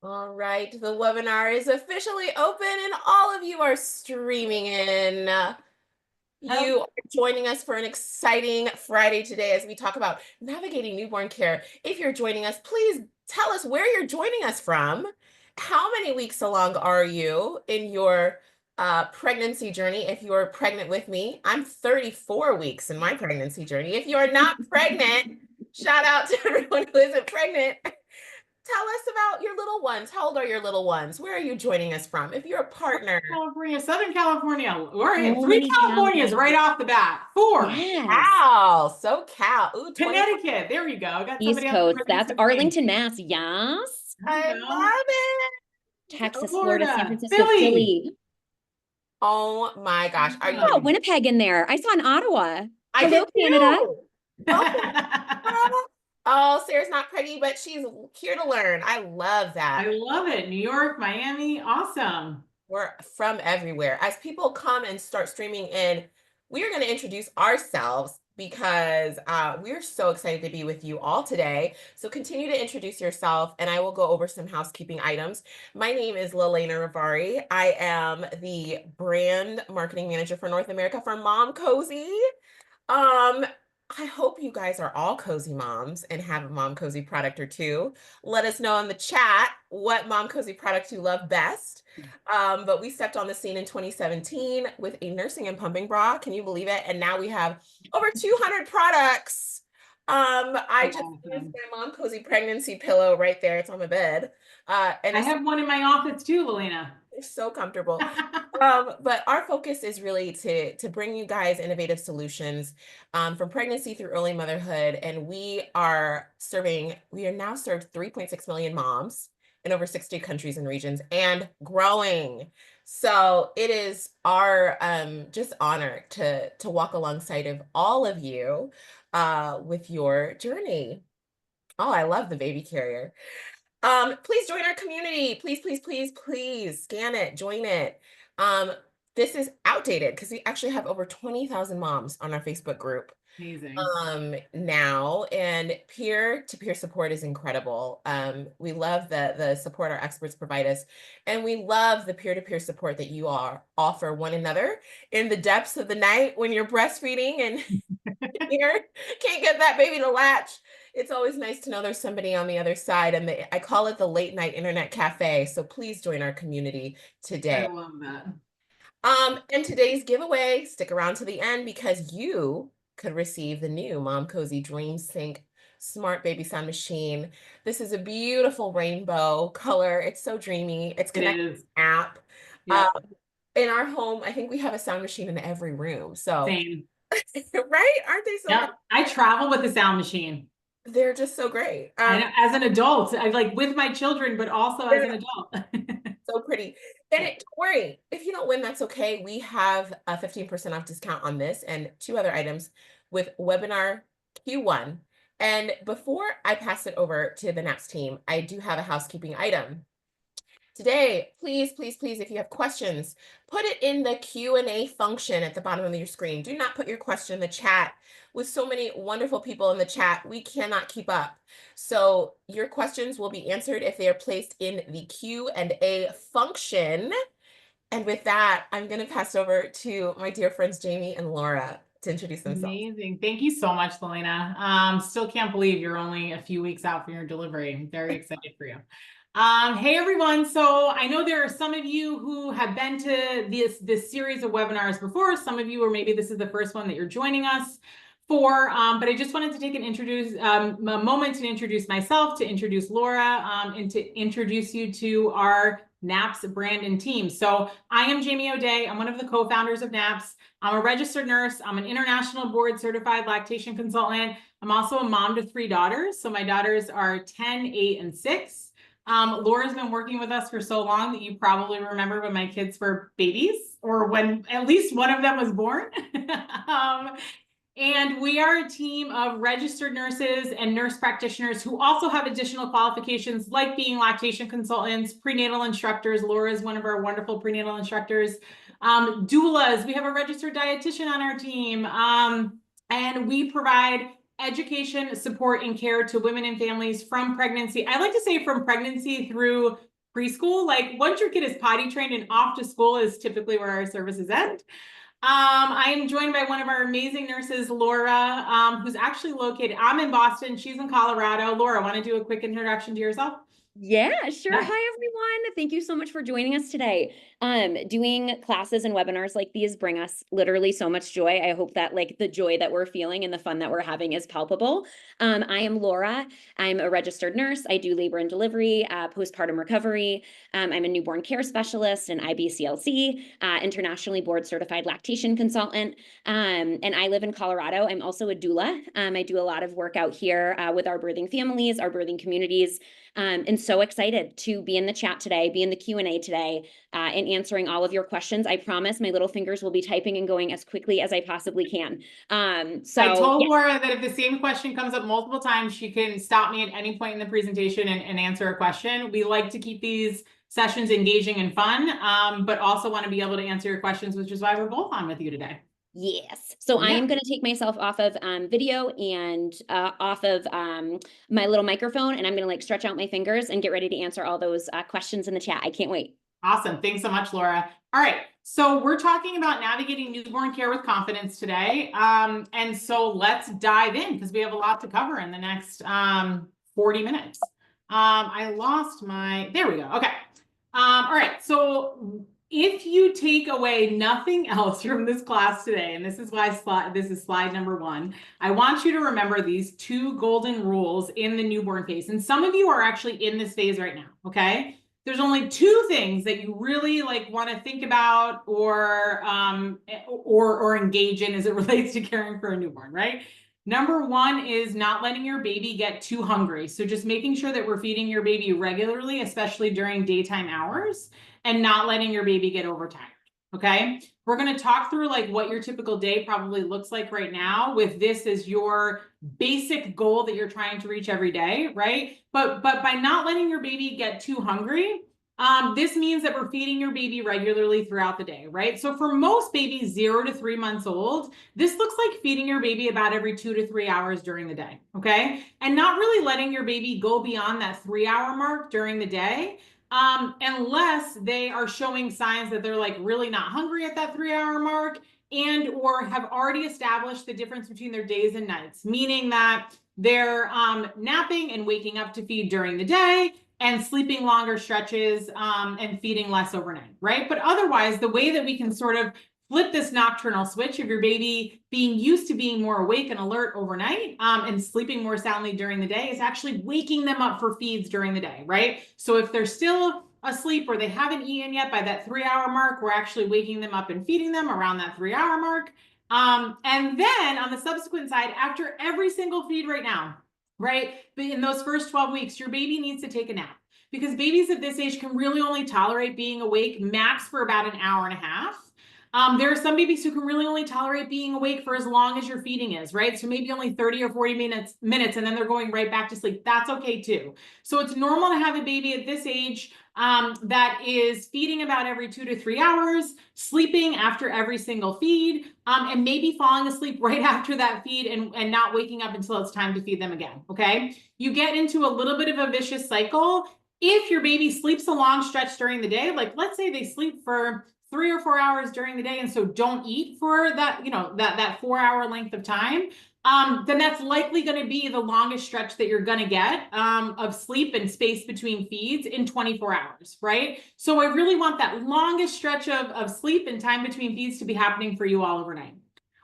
All right, the webinar is officially open and all of you are streaming in. You are joining us for an exciting Friday today as we talk about navigating newborn care. If you're joining us, please tell us where you're joining us from. How many weeks along are you in your pregnancy journey? If you're pregnant with me, I'm 34 weeks in my pregnancy journey. If you're not pregnant, shout out to everyone who isn't pregnant. Tell us about your little ones. How old are your little ones? Where are you joining us from? If you're a partner. California, Southern California. We're in Oh, three many Californias challenges. right off the bat. Four. Yes. Wow, SoCal. Ooh, 20. Connecticut. There we go. Got East somebody on the Coast. That's producer thing. Arlington, Mass. Yes. There I you go. love it. Texas, Florida, San Florida, Francisco, Philly. Philly. Oh my gosh. Are Oh, you? Winnipeg in there. I saw in Ottawa. I Hello, did Canada. too. Welcome. Oh, Sarah's not pretty, but she's here to learn. I love that. I love it. New York, Miami. Awesome. We're from everywhere. As people come and start streaming in, we are going to introduce ourselves because we're so excited to be with you all today. So continue to introduce yourself and I will go over some housekeeping items. My name is Lelena Rivari. I am the brand marketing manager for North America for Mom Cozy. Um, I hope you guys are all cozy moms and have a mom cozy product or two. Let us know in the chat what mom cozy product you love best. But we stepped on the scene in 2017 with a nursing and pumping bra. Can you believe it? And now we have over 200 products. I just used my mom cozy pregnancy pillow right there. It's on my bed. And I it's have one in my office too, Lelena. so comfortable. But our focus is really to bring you guys innovative solutions from pregnancy through early motherhood. And we are now served 3.6 million moms in over 60 countries and regions and growing. So it is our just honor to walk alongside of all of you with your journey. Oh, I love the baby carrier. Please join our community. Please, please, please, please scan it, join it. Um, this is outdated because we actually have over 20,000 moms on our Facebook group Amazing. now, and peer-to-peer support is incredible. We love the support our experts provide us, and we love the peer-to-peer support that you all offer one another in the depths of the night when you're breastfeeding and you can't get that baby to latch. It's always nice to know there's somebody on the other side, and I call it the late night internet cafe. So please join our community I today. love that. And today's giveaway, stick around to the end because you could receive the new Mom Cozy Dream Sync Smart Baby Sound Machine. This is a beautiful rainbow color. It's so dreamy. It's connected to an app. Yeah. In our home, I think we have a sound machine in every room. So, Same. right? Aren't they so Yep. I travel with the sound machine. They're just so great. And as an adult, I like with my children, but also as an adult. So pretty. And don't worry, if you don't win, that's okay. We have a 15% off discount on this and two other items with webinar Q1. And before I pass it over to the NAPS team, I do have a housekeeping item. Today, please, please, please, if you have questions, put it in the Q&A function at the bottom of your screen. Do not put your question in the chat. With so many wonderful people in the chat, we cannot keep up. So your questions will be answered if they are placed in the Q&A function. And with that, I'm going to pass over to my dear friends, Jamie and Laura, to introduce themselves. Amazing. Thank you so much, Lelena. Still can't believe you're only a few weeks out from your delivery. I'm very excited for you. Hey everyone. So I know there are some of you who have been to this series of webinars before. Some of you, or maybe this is the first one that you're joining us for, but I just wanted to take a moment to introduce myself, to introduce Laura, and to introduce you to our NAPS brand and team. So I am Jamie O'Day. I'm one of the co-founders of NAPS. I'm a registered nurse. I'm an international board certified lactation consultant. I'm also a mom to 3 daughters. So my daughters are 10, 8, and 6. Laura's been working with us for so long that you probably remember when my kids were babies, or when at least one of them was born. And we are a team of registered nurses and nurse practitioners who also have additional qualifications like being lactation consultants, prenatal instructors. Laura is one of our wonderful prenatal instructors. Doulas, we have a registered dietitian on our team. And we provide education, support, and care to women and families from pregnancy. I like to say from pregnancy through preschool. Like once your kid is potty trained and off to school is typically where our services end. I am joined by one of our amazing nurses, Laura, who's actually located, I'm in Boston, she's in Colorado. Laura, want to do a quick introduction to yourself? Yeah, sure. Yeah. Hi, everyone. Thank you so much for joining us today. Doing classes and webinars like these bring us literally so much joy. I hope that like the joy that we're feeling and the fun that we're having is palpable. I am Laura. I'm a registered nurse. I do labor and delivery, postpartum recovery. I'm a newborn care specialist, an IBCLC, internationally board certified lactation consultant. And I live in Colorado. I'm also a doula. I do a lot of work out here with our birthing families, our birthing communities. And so excited to be in the chat today, be in the Q&A today, and answering all of your questions. I promise my little fingers will be typing and going as quickly as I possibly can. I told Laura that if the same question comes up multiple times, she can stop me at any point in the presentation and answer a question. We like to keep these sessions engaging and fun, but also want to be able to answer your questions, which is why we're both on with you today. Yes. So I am going to take myself off of video and off of my little microphone, and I'm going to like stretch out my fingers and get ready to answer all those questions in the chat. I can't wait. Awesome. Thanks so much, Laura. All right. So we're talking about navigating newborn care with confidence today. And so let's dive in because we have a lot to cover in the next 40 minutes. I lost my, there we go. Okay. All right. So if you take away nothing else from this class today, and this is why this is slide number 1, I want you to remember these 2 golden rules in the newborn phase. And some of you are actually in this phase right now, okay? There's only 2 things that you really like want to think about or engage in as it relates to caring for a newborn, right? Number 1 is not letting your baby get too hungry. So just making sure that we're feeding your baby regularly, especially during daytime hours, and not letting your baby get overtired. Okay. We're going to talk through like what your typical day probably looks like right now with this as your basic goal that you're trying to reach every day. Right. But by not letting your baby get too hungry, this means that we're feeding your baby regularly throughout the day, right? So for most babies 0 to 3 months old, this looks like feeding your baby about every 2 to 3 hours during the day, okay? And not really letting your baby go beyond that 3-hour mark during the day, unless they are showing signs that they're like really not hungry at that 3-hour mark and or have already established the difference between their days and nights, meaning that they're napping and waking up to feed during the day and sleeping longer stretches and feeding less overnight, right? But otherwise, the way that we can sort of flip this nocturnal switch of your baby being used to being more awake and alert overnight and sleeping more soundly during the day is actually waking them up for feeds during the day, right? So if they're still asleep or they haven't eaten yet by that 3-hour mark, we're actually waking them up and feeding them around that 3-hour mark. And then on the subsequent side, after every single feed right now, right? But in those first 12 weeks, your baby needs to take a nap because babies at this age can really only tolerate being awake max for about an hour and a half. There are some babies who can really only tolerate being awake for as long as your feeding is, right? So maybe only 30 or 40 minutes, and then they're going right back to sleep. That's okay too. So it's normal to have a baby at this age that is feeding about every 2 to 3 hours, sleeping after every single feed, and maybe falling asleep right after that feed and not waking up until it's time to feed them again, okay? You get into a little bit of a vicious cycle if your baby sleeps a long stretch during the day. Like let's say they sleep for 3 or 4 hours during the day and so don't eat for that, you know, that 4-hour length of time, then that's likely going to be the longest stretch that you're going to get of sleep and space between feeds in 24 hours, right? So I really want that longest stretch of sleep and time between feeds to be happening for you all overnight.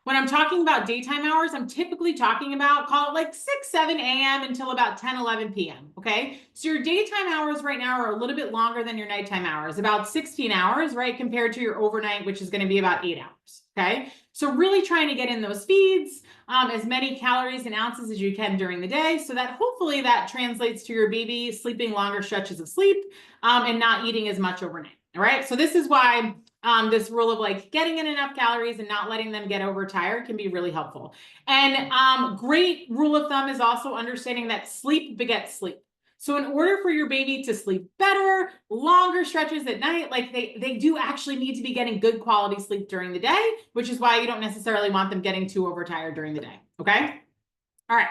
When I'm talking about daytime hours, I'm typically talking about, call it like 6, 7 a.m. until about 10, 11 p.m., okay? So your daytime hours right now are a little bit longer than your nighttime hours, about 16 hours, right? Compared to your overnight, which is gonna be about 8 hours, okay? So really trying to get in those feeds, as many calories and ounces as you can during the day, so that hopefully that translates to your baby sleeping longer stretches of sleep and not eating as much overnight, all right? So this is why this rule of like getting in enough calories and not letting them get overtired can be really helpful. And great rule of thumb is also understanding that sleep begets sleep. So in order for your baby to sleep better, longer stretches at night, like they do actually need to be getting good quality sleep during the day, which is why you don't necessarily want them getting too overtired during the day. Okay. All right.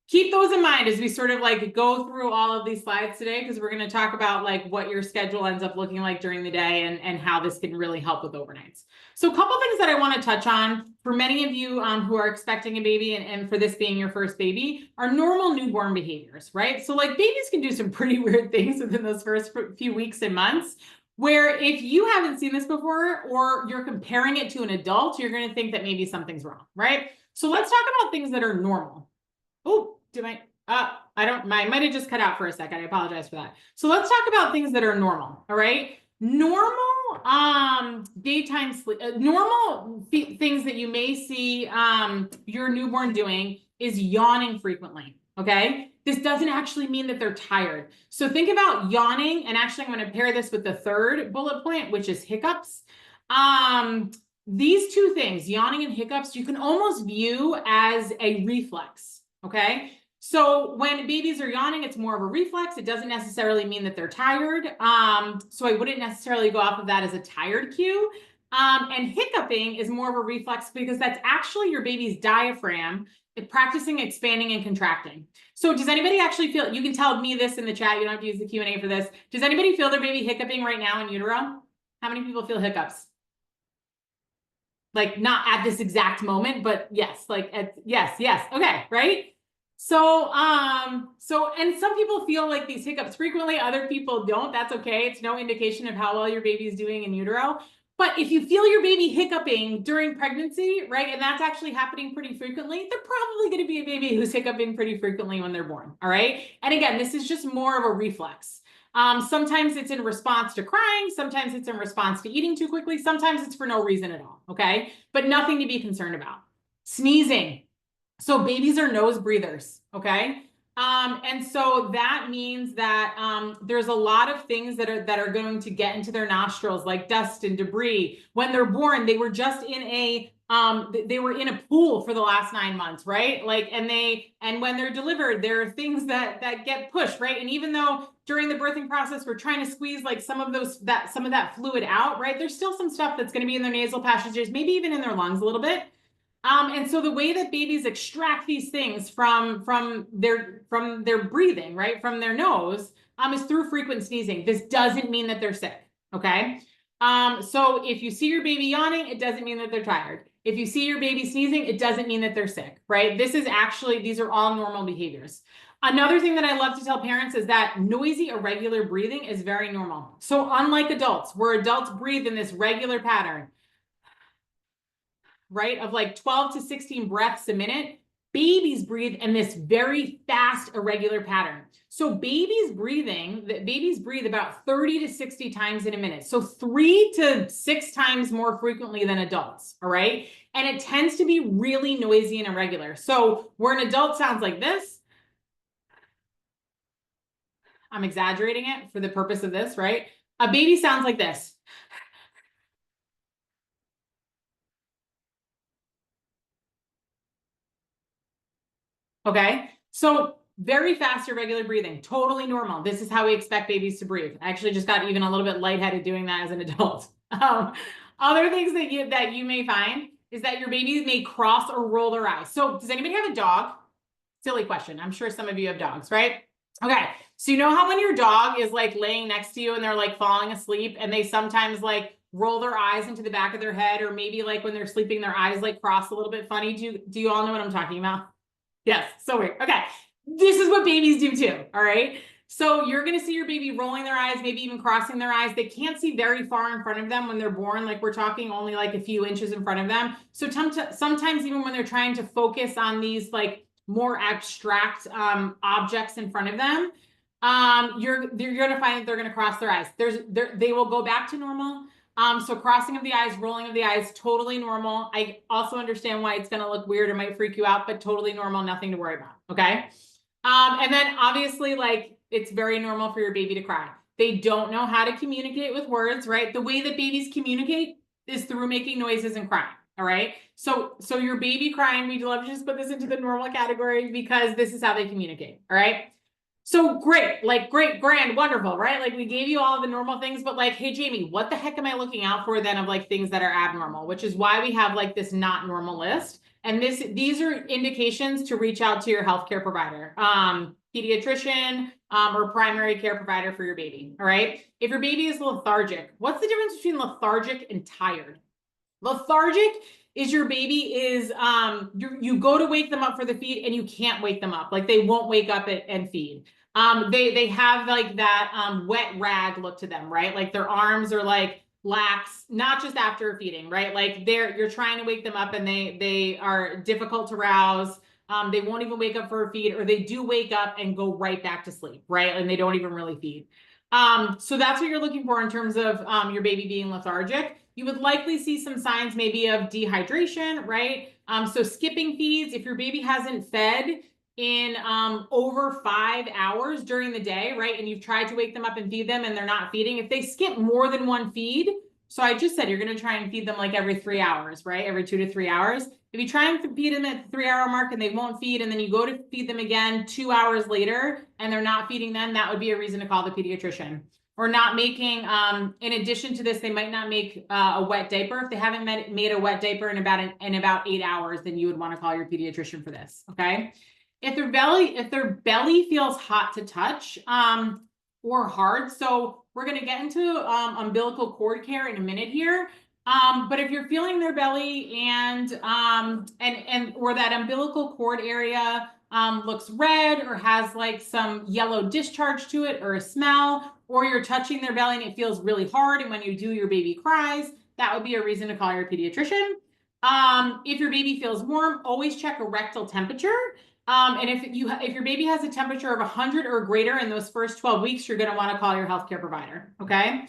keep those in mind as we sort of like go through all of these slides today, because we're going to talk about like what your schedule ends up looking like during the day and how this can really help with overnights. So a couple things that I want to touch on for many of you who are expecting a baby and for this being your first baby are normal newborn behaviors, right? So like babies can do some pretty weird things within those first few weeks and months, where if you haven't seen this before or you're comparing it to an adult, you're going to think that maybe something's wrong, right? So let's talk about things that are normal. Oh, I might have just cut out for a second. I apologize for that. So let's talk about things that are normal. All right. Normal, daytime sleep, normal things that you may see, your newborn doing is yawning frequently. Okay. This doesn't actually mean that they're tired. So think about yawning. And actually, I'm going to pair this with the third bullet point, which is hiccups. These two things, yawning and hiccups, you can almost view as a reflex. Okay. So when babies are yawning, it's more of a reflex. It doesn't necessarily mean that they're tired. So I wouldn't necessarily go off of that as a tired cue. And hiccuping is more of a reflex because that's actually your baby's diaphragm practicing expanding and contracting. So does anybody actually feel, you can tell me this in the chat, you don't have to use the Q&A for this. Does anybody feel their baby hiccuping right now in utero? How many people feel hiccups? Like not at this exact moment, but yes, yes. Okay. Right. So, and some people feel like these hiccups frequently, other people don't. That's okay. It's no indication of how well your baby is doing in utero. But if you feel your baby hiccuping during pregnancy, right, and that's actually happening pretty frequently, they're probably going to be a baby who's hiccuping pretty frequently when they're born. All right. And again, this is just more of a reflex. Sometimes it's in response to crying. Sometimes it's in response to eating too quickly. Sometimes it's for no reason at all. Okay. But nothing to be concerned about. Sneezing. So babies are nose breathers. Okay. And so that means that there's a lot of things that are going to get into their nostrils, like dust and debris. When they're born, they were just in a they were in a pool for the last 9 months, right? Like, and when they're delivered, there are things that get pushed, right? And even though during the birthing process we're trying to squeeze like some of that fluid out, right? There's still some stuff that's going to be in their nasal passages, maybe even in their lungs a little bit. And so the way that babies extract these things from their breathing, right, from their nose, is through frequent sneezing. This doesn't mean that they're sick. Okay. So if you see your baby yawning, it doesn't mean that they're tired. If you see your baby sneezing, it doesn't mean that they're sick, right? These are all normal behaviors. Another thing that I love to tell parents is that noisy, irregular breathing is very normal. So unlike adults, where adults breathe in this regular pattern, right, of like 12 to 16 breaths a minute, babies breathe in this very fast, irregular pattern. So babies breathe about 30 to 60 times in a minute. So 3 to 6 times more frequently than adults. All right. And it tends to be really noisy and irregular. So where an adult sounds like this, I'm exaggerating it for the purpose of this, right? A baby sounds like this. Okay. So very fast, irregular breathing, totally normal. This is how we expect babies to breathe. I actually just got even a little bit lightheaded doing that as an adult. Other things that you may find is that your babies may cross or roll their eyes. So does anybody have a dog? Silly question. I'm sure some of you have dogs, right? Okay. So you know how when your dog is like laying next to you and they're like falling asleep and they sometimes like roll their eyes into the back of their head, or maybe like when they're sleeping, their eyes like cross a little bit funny. Do you all know what I'm talking about? Yes, so weird. Okay, this is what babies do too, all right? So you're gonna see your baby rolling their eyes, maybe even crossing their eyes. They can't see very far in front of them when they're born, like we're talking only like a few inches in front of them. So sometimes even when they're trying to focus on these like more abstract objects in front of them, you're gonna find that they're gonna cross their eyes. They will go back to normal. So crossing of the eyes, rolling of the eyes, totally normal. I also understand why it's going to look weird or might freak you out, but totally normal, nothing to worry about. Okay. And then obviously, like, it's very normal for your baby to cry. They don't know how to communicate with words, right? The way that babies communicate is through making noises and crying. All right. So your baby crying, we'd love to just put this into the normal category because this is how they communicate. All right. So great, like great, grand, wonderful, right? Like we gave you all of the normal things, but like, hey, Jamie, what the heck am I looking out for then of like things that are abnormal, which is why we have like this not normal list. And these are indications to reach out to your healthcare provider, pediatrician, or primary care provider for your baby. All right. If your baby is lethargic, what's the difference between lethargic and tired? Lethargic is your baby is you go to wake them up for the feed and you can't wake them up. Like they won't wake up and feed. They have like that wet rag look to them, right? Like their arms are like lax, not just after feeding, right? Like you're trying to wake them up and they are difficult to rouse. They won't even wake up for a feed, or they do wake up and go right back to sleep, right? And they don't even really feed. So that's what you're looking for in terms of your baby being lethargic. You would likely see some signs maybe of dehydration, right? So skipping feeds, if your baby hasn't fed in over 5 hours during the day, right? And you've tried to wake them up and feed them and they're not feeding. If they skip more than one feed, so I just said you're going to try and feed them like every 3 hours, right? Every 2 to 3 hours. If you try and feed them at the 3-hour mark and they won't feed, and then you go to feed them again 2 hours later and they're not feeding them, that would be a reason to call the pediatrician. Or not making, in addition to this, they might not make a wet diaper. If they haven't made a wet diaper in about 8 hours, then you would want to call your pediatrician for this, okay? If their belly feels hot to touch, or hard, so we're going to get into umbilical cord care in a minute here. But if you're feeling their belly and or that umbilical cord area looks red or has like some yellow discharge to it or a smell, or you're touching their belly and it feels really hard, and when you do, your baby cries, that would be a reason to call your pediatrician. If your baby feels warm, always check a rectal temperature. And if your baby has a temperature of 100 or greater in those first 12 weeks, you're going to want to call your healthcare provider. Okay.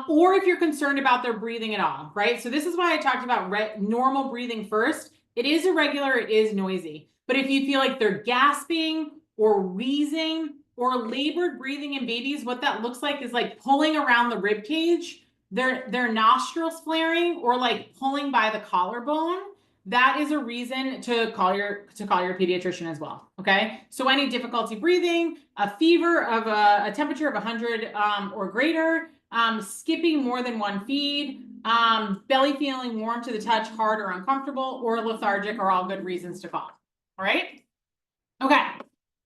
Or if you're concerned about their breathing at all, right? So this is why I talked about normal breathing first. It is irregular, it is noisy. But if you feel like they're gasping or wheezing or labored breathing in babies, what that looks like is like pulling around the rib cage, their nostrils flaring, or like pulling by the collarbone. That is a reason to call your pediatrician as well. Okay. So any difficulty breathing, a fever of a temperature of 100 or greater, skipping more than one feed, belly feeling warm to the touch, hard or uncomfortable, or lethargic are all good reasons to call. All right. Okay.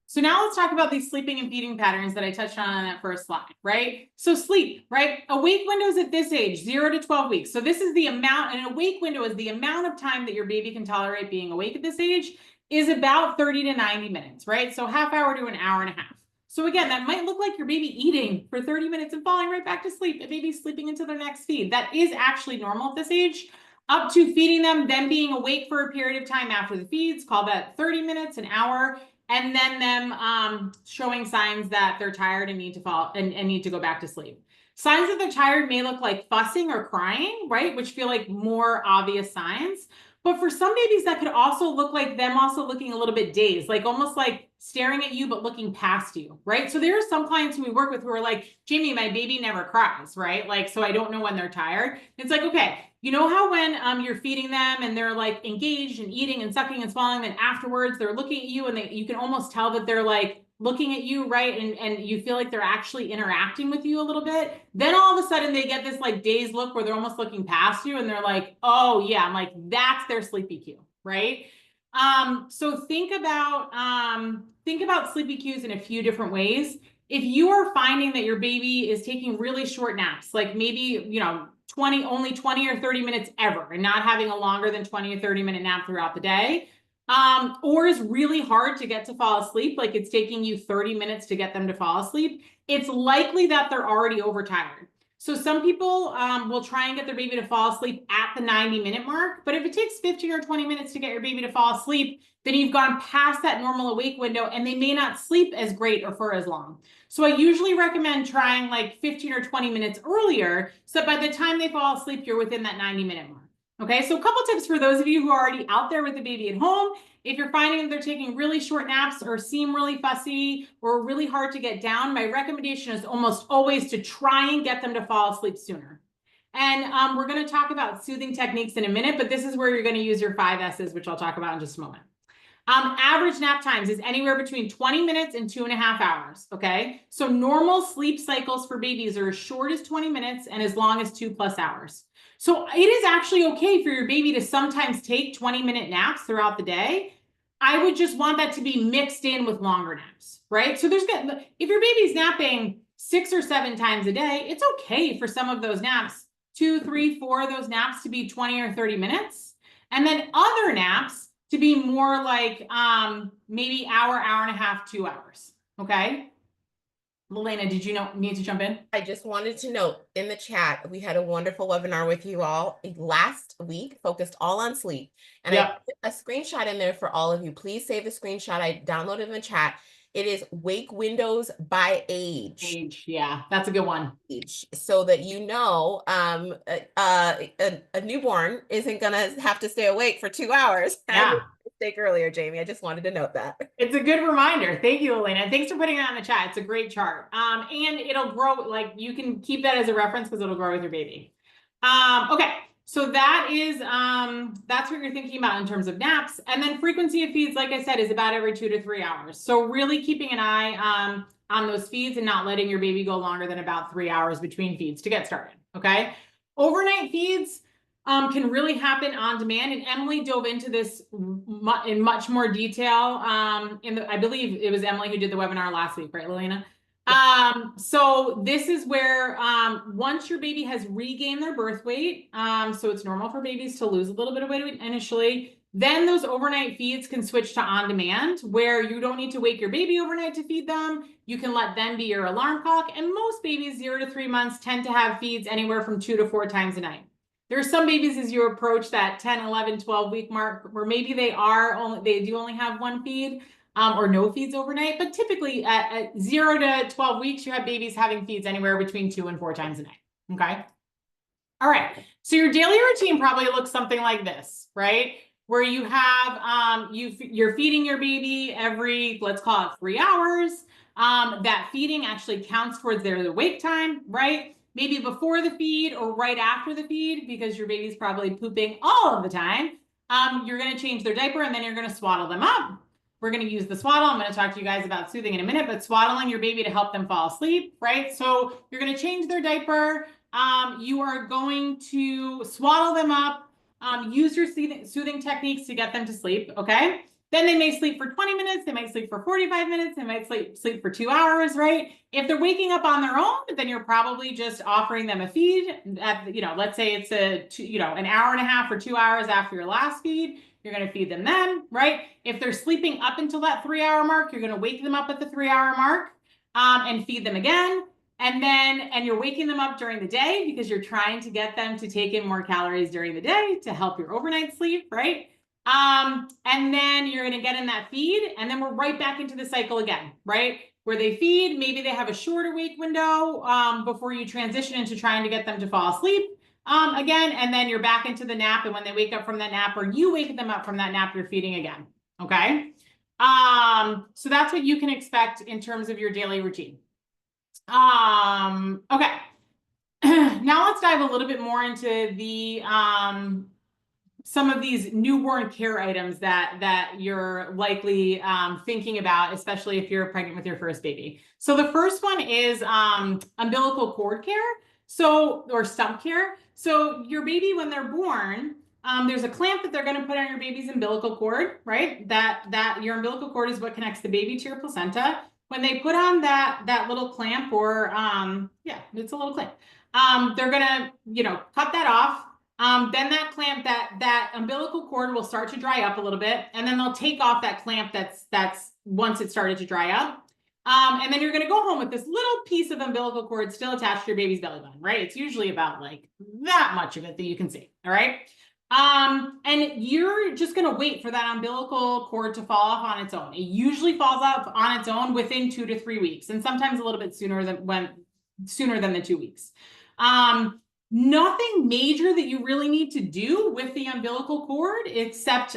So now let's talk about these sleeping and feeding patterns that I touched on that first slide, right? So sleep, right? Awake windows at this age, 0 to 12 weeks. So this is the amount, an awake window is the amount of time that your baby can tolerate being awake at this age, is about 30 to 90 minutes, right? So half hour to an hour and a half. So again, that might look like your baby eating for 30 minutes and falling right back to sleep, and maybe sleeping into their next feed. That is actually normal at this age. Up to feeding them, then being awake for a period of time after the feeds, call that 30 minutes, an hour, and then them showing signs that they're tired and need to fall and need to go back to sleep. Signs that they're tired may look like fussing or crying, right? Which feel like more obvious signs. But for some babies, that could also look like them also looking a little bit dazed, like almost like staring at you, but looking past you, right? So there are some clients who we work with who are like, Jamie, my baby never cries, right? Like, so I don't know when they're tired. It's like, okay, you know how when you're feeding them and they're like engaged and eating and sucking and swallowing, and afterwards they're looking at you and you can almost tell that they're like looking at you, right? And you feel like they're actually interacting with you a little bit. Then all of a sudden they get this like dazed look where they're almost looking past you and they're like, oh yeah, I'm like, that's their sleepy cue, right? So think about sleepy cues in a few different ways. If you are finding that your baby is taking really short naps, like maybe, only 20 or 30 minutes ever, and not having a longer than 20 or 30 minute nap throughout the day, or is really hard to get to fall asleep, like it's taking you 30 minutes to get them to fall asleep, it's likely that they're already overtired. So some people will try and get their baby to fall asleep at the 90-minute mark, but if it takes 15 or 20 minutes to get your baby to fall asleep, then you've gone past that normal awake window and they may not sleep as great or for as long. So I usually recommend trying like 15 or 20 minutes earlier, so by the time they fall asleep, you're within that 90-minute mark. Okay, so a couple tips for those of you who are already out there with the baby at home. If you're finding that they're taking really short naps or seem really fussy or really hard to get down, my recommendation is almost always to try and get them to fall asleep sooner. And we're going to talk about soothing techniques in a minute, but this is where you're going to use your 5 S's, which I'll talk about in just a moment. Average nap times is anywhere between 20 minutes and 2.5 hours, okay? So normal sleep cycles for babies are as short as 20 minutes and as long as 2+ hours. So it is actually okay for your baby to sometimes take 20-minute naps throughout the day. I would just want that to be mixed in with longer naps, right? So if your baby's napping 6 or 7 times a day, it's okay for some of those naps, 2, 3, 4 of those naps to be 20 or 30 minutes. And then other naps to be more like maybe hour and a half, 2 hours. Okay. Lelena, did you need to jump in? I just wanted to note in the chat, we had a wonderful webinar with you all last week, focused all on sleep. And I put a screenshot in there for all of you. Please save the screenshot. I downloaded in the chat. It is wake windows by age. Yeah, that's a good one. So that a newborn isn't gonna have to stay awake for 2 hours. Yeah. Mistake earlier, Jamie. I just wanted to note that. It's a good reminder. Thank you, Elena. Thanks for putting it on the chat. It's a great chart. And it'll grow, like you can keep that as a reference because it'll grow with your baby. Okay. So that is, that's what you're thinking about in terms of naps. And then frequency of feeds, like I said, is about every 2 to 3 hours. So really keeping an eye on those feeds and not letting your baby go longer than about 3 hours between feeds to get started. Okay. Overnight feeds can really happen on demand. And Emily dove into this in much more detail. I believe it was Emily who did the webinar last week, right, Lelena? So this is where once your baby has regained their birth weight, so it's normal for babies to lose a little bit of weight initially, then those overnight feeds can switch to on demand, where you don't need to wake your baby overnight to feed them. You can let them be your alarm clock. And most babies 0 to 3 months tend to have feeds anywhere from 2 to 4 times a night. There are some babies as you approach that 10, 11, 12 week mark where maybe they do only have one feed or no feeds overnight, but typically at 0 to 12 weeks, you have babies having feeds anywhere between 2 and 4 times a night, okay? All right, so your daily routine probably looks something like this, right? Where you have, you're feeding your baby every, let's call it 3 hours. That feeding actually counts towards their wake time, right? Maybe before the feed or right after the feed, because your baby's probably pooping all of the time. You're gonna change their diaper and then you're gonna swaddle them up. We're gonna use the swaddle. I'm gonna talk to you guys about soothing in a minute, but swaddling your baby to help them fall asleep, right? So you're gonna change their diaper. You are going to swaddle them up, use your soothing techniques to get them to sleep, okay? Then they may sleep for 20 minutes, they might sleep for 45 minutes, they might sleep for 2 hours, right? If they're waking up on their own, then you're probably just offering them a feed at, let's say it's an hour and a half or 2 hours after your last feed, you're gonna feed them then, right? If they're sleeping up until that 3 hour mark, you're gonna wake them up at the 3 hour mark and feed them again. And you're waking them up during the day because you're trying to get them to take in more calories during the day to help your overnight sleep, right? And then you're going to get in that feed and then we're right back into the cycle again, right? Where they feed, maybe they have a shorter wake window before you transition into trying to get them to fall asleep again. And then you're back into the nap. And when they wake up from that nap or you wake them up from that nap, you're feeding again. Okay. So that's what you can expect in terms of your daily routine. Okay. Now let's dive a little bit more into the some of these newborn care items that you're likely thinking about, especially if you're pregnant with your first baby. So the first one is umbilical cord care, or stump care. So your baby, when they're born, there's a clamp that they're going to put on your baby's umbilical cord, right? That your umbilical cord is what connects the baby to your placenta. When they put on that little clamp, or yeah, it's a little clamp, they're gonna cut that off. Then that clamp, that umbilical cord will start to dry up a little bit, and then they'll take off that clamp that's once it started to dry up. And then you're gonna go home with this little piece of umbilical cord still attached to your baby's belly button, right? It's usually about like that much of it that you can see, all right? And you're just going to wait for that umbilical cord to fall off on its own. It usually falls off on its own within 2 to 3 weeks, and sometimes a little bit sooner than the 2 weeks. Nothing major that you really need to do with the umbilical cord except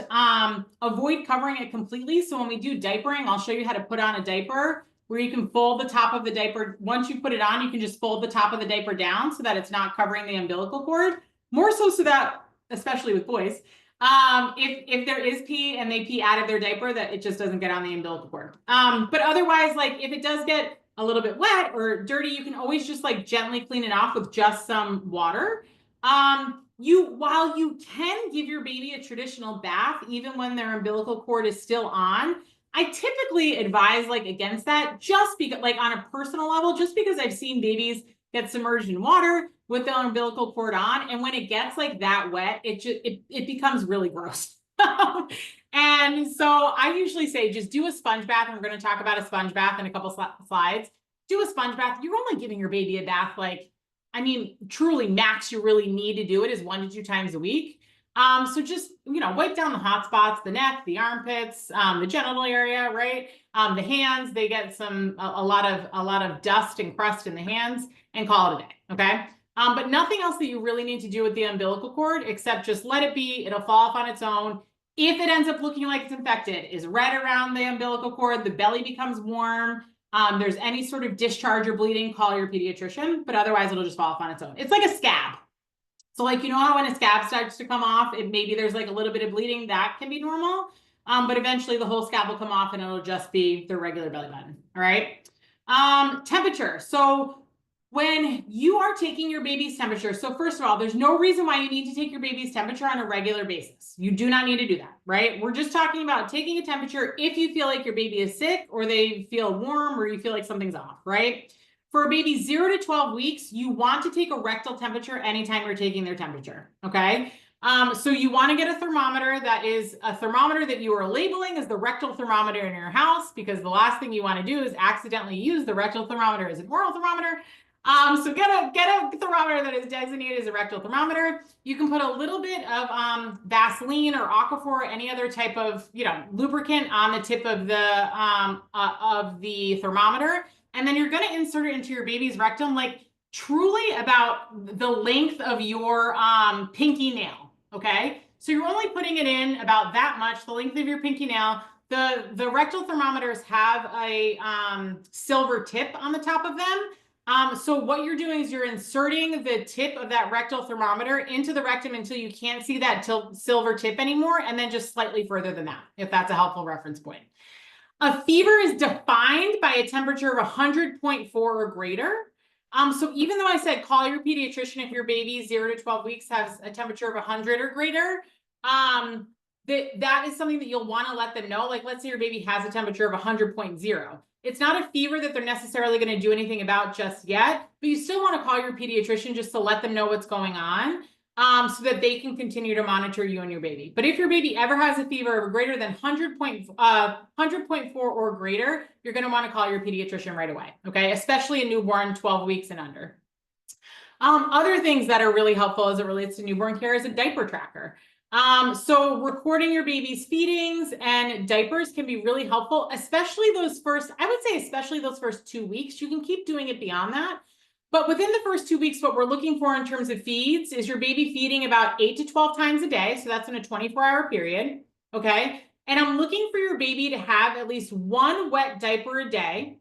avoid covering it completely. So when we do diapering, I'll show you how to put on a diaper where you can fold the top of the diaper. Once you put it on, you can just fold the top of the diaper down so that it's not covering the umbilical cord. More so that, especially with boys, If there is pee and they pee out of their diaper, that it just doesn't get on the umbilical cord. But otherwise, like if it does get a little bit wet or dirty, you can always just like gently clean it off with just some water. While you can give your baby a traditional bath, even when their umbilical cord is still on, I typically advise like against that, just because like on a personal level, just because I've seen babies get submerged in water with the umbilical cord on, and when it gets like that wet, it becomes really gross. And so I usually say just do a sponge bath, and we're going to talk about a sponge bath in a couple slides. Do a sponge bath. You're only giving your baby a bath, like, I mean, truly max you really need to do it is 1 to 2 times a week. So just, wipe down the hot spots, the neck, the armpits, the genital area, right? The hands, they get a lot of dust and crust in the hands, and call it a day. Okay. But nothing else that you really need to do with the umbilical cord, except just let it be. It'll fall off on its own. If it ends up looking like it's infected, is red around the umbilical cord, the belly becomes warm, there's any sort of discharge or bleeding, call your pediatrician, but otherwise it'll just fall off on its own. It's like a scab. So like, how when a scab starts to come off, maybe there's like a little bit of bleeding, that can be normal. But eventually the whole scab will come off and it'll just be the regular belly button. All right. Temperature. So when you are taking your baby's temperature, so first of all, there's no reason why you need to take your baby's temperature on a regular basis. You do not need to do that, right? We're just talking about taking a temperature if you feel like your baby is sick or they feel warm or you feel like something's off, right? For a baby 0 to 12 weeks, you want to take a rectal temperature anytime you're taking their temperature, okay? So you want to get a thermometer that is a thermometer that you are labeling as the rectal thermometer in your house, because the last thing you want to do is accidentally use the rectal thermometer as an oral thermometer. So get a thermometer that is designated as a rectal thermometer. You can put a little bit of Vaseline or Aquaphor or any other type of lubricant on the tip of the thermometer, and then you're going to insert it into your baby's rectum, like truly about the length of your pinky nail. Okay, so you're only putting it in about that much, the length of your pinky nail. The rectal thermometers have a silver tip on the top of them. So what you're doing is you're inserting the tip of that rectal thermometer into the rectum until you can't see that silver tip anymore, and then just slightly further than that, if that's a helpful reference point. A fever is defined by a temperature of 100.4 or greater. So even though I said call your pediatrician if your baby 0 to 12 weeks has a temperature of 100 or greater, that is something that you'll want to let them know. Like, let's say your baby has a temperature of 100.0. It's not a fever that they're necessarily going to do anything about just yet, but you still want to call your pediatrician just to let them know what's going on, so that they can continue to monitor you and your baby. But if your baby ever has a fever of greater than 100.4 or greater, you're going to want to call your pediatrician right away, okay? Especially a newborn 12 weeks and under. Other things that are really helpful as it relates to newborn care is a diaper tracker. So recording your baby's feedings and diapers can be really helpful, especially those first 2 weeks. You can keep doing it beyond that. But within the first 2 weeks, what we're looking for in terms of feeds is your baby feeding about 8 to 12 times a day. So that's in a 24-hour period. Okay. And I'm looking for your baby to have at least 1 wet diaper a day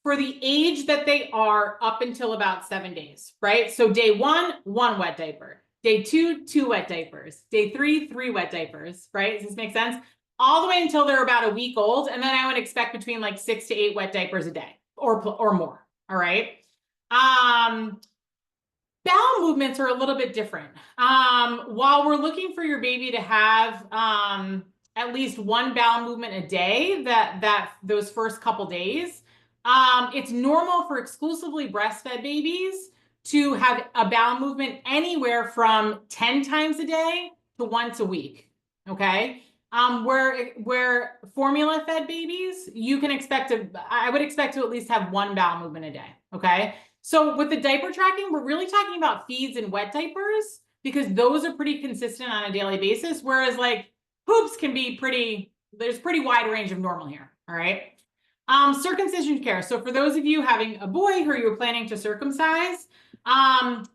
for the age that they are up until about 7 days, right? So day 1, 1 wet diaper. Day 2, 2 wet diapers. Day 3, 3 wet diapers, right? Does this make sense? All the way until they're about a week old. And then I would expect between like 6 to 8 wet diapers a day or more. All right. Bowel movements are a little bit different. While we're looking for your baby to have at least 1 bowel movement a day, those first couple days, it's normal for exclusively breastfed babies to have a bowel movement anywhere from 10 times a day to once a week. Okay. Where formula fed babies, I would expect to at least have 1 bowel movement a day. Okay. So with the diaper tracking, we're really talking about feeds and wet diapers because those are pretty consistent on a daily basis. Whereas like poops can be there's pretty wide range of normal here. All right. Circumcision care. So for those of you having a boy who you're planning to circumcise,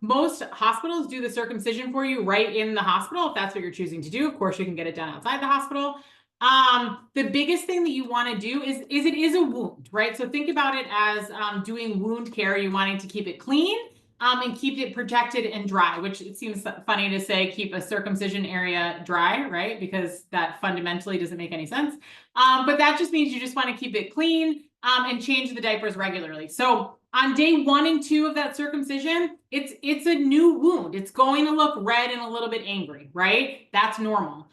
most hospitals do the circumcision for you right in the hospital. If that's what you're choosing to do, of course you can get it done outside the hospital. The biggest thing that you want to do is it is a wound, right? So think about it as doing wound care. You're wanting to keep it clean and keep it protected and dry, which it seems funny to say keep a circumcision area dry, right? Because that fundamentally doesn't make any sense. But that just means you just want to keep it clean and change the diapers regularly. So on day 1 and 2 of that circumcision, it's a new wound. It's going to look red and a little bit angry, right? That's normal.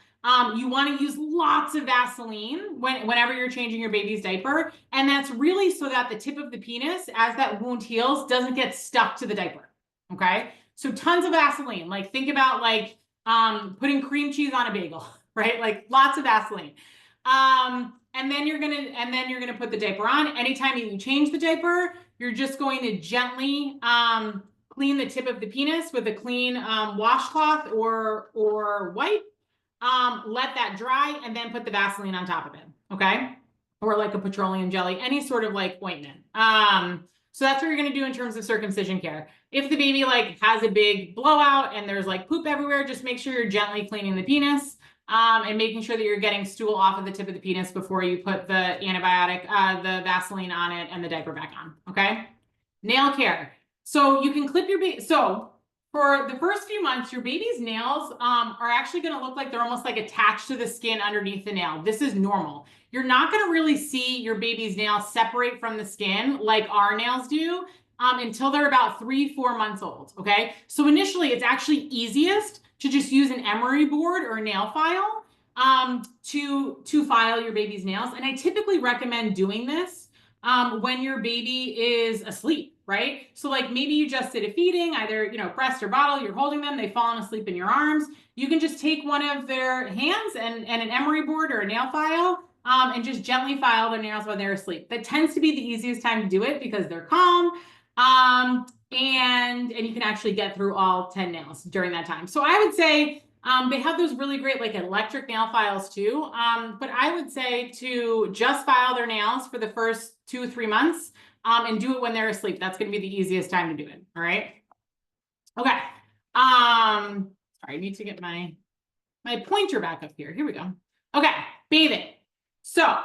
You want to use lots of Vaseline whenever you're changing your baby's diaper. And that's really so that the tip of the penis, as that wound heals, doesn't get stuck to the diaper. Okay. So tons of Vaseline. Like think about like putting cream cheese on a bagel, right? Like lots of Vaseline. And then you're gonna put the diaper on. Anytime you change the diaper, you're just going to gently clean the tip of the penis with a clean washcloth or wipe. Let that dry and then put the Vaseline on top of it, okay? Or like a petroleum jelly, any sort of like ointment. So that's what you're gonna do in terms of circumcision care. If the baby like has a big blowout and there's like poop everywhere, just make sure you're gently cleaning the penis and making sure that you're getting stool off of the tip of the penis before you put the antibiotic, the Vaseline on it and the diaper back on, okay? Nail care. So you can clip your baby. So for the first few months, your baby's nails are actually going to look like they're almost like attached to the skin underneath the nail. This is normal. You're not going to really see your baby's nails separate from the skin like our nails do until they're about 3-4 months old, okay? So initially, it's actually easiest to just use an emery board or a nail file to file your baby's nails. And I typically recommend doing this when your baby is asleep, right? So like maybe you just did a feeding, either, you know, breast or bottle, you're holding them, they've fallen asleep in your arms. You can just take one of their hands and an emery board or a nail file and just gently file their nails while they're asleep. That tends to be the easiest time to do it because they're calm. And you can actually get through all 10 nails during that time. So I would say they have those really great like electric nail files too. But I would say to just file their nails for the first 2 or 3 months and do it when they're asleep. That's going to be the easiest time to do it. All right. Okay. Sorry, I need to get my pointer back up here. Here we go. Okay. Bathing. So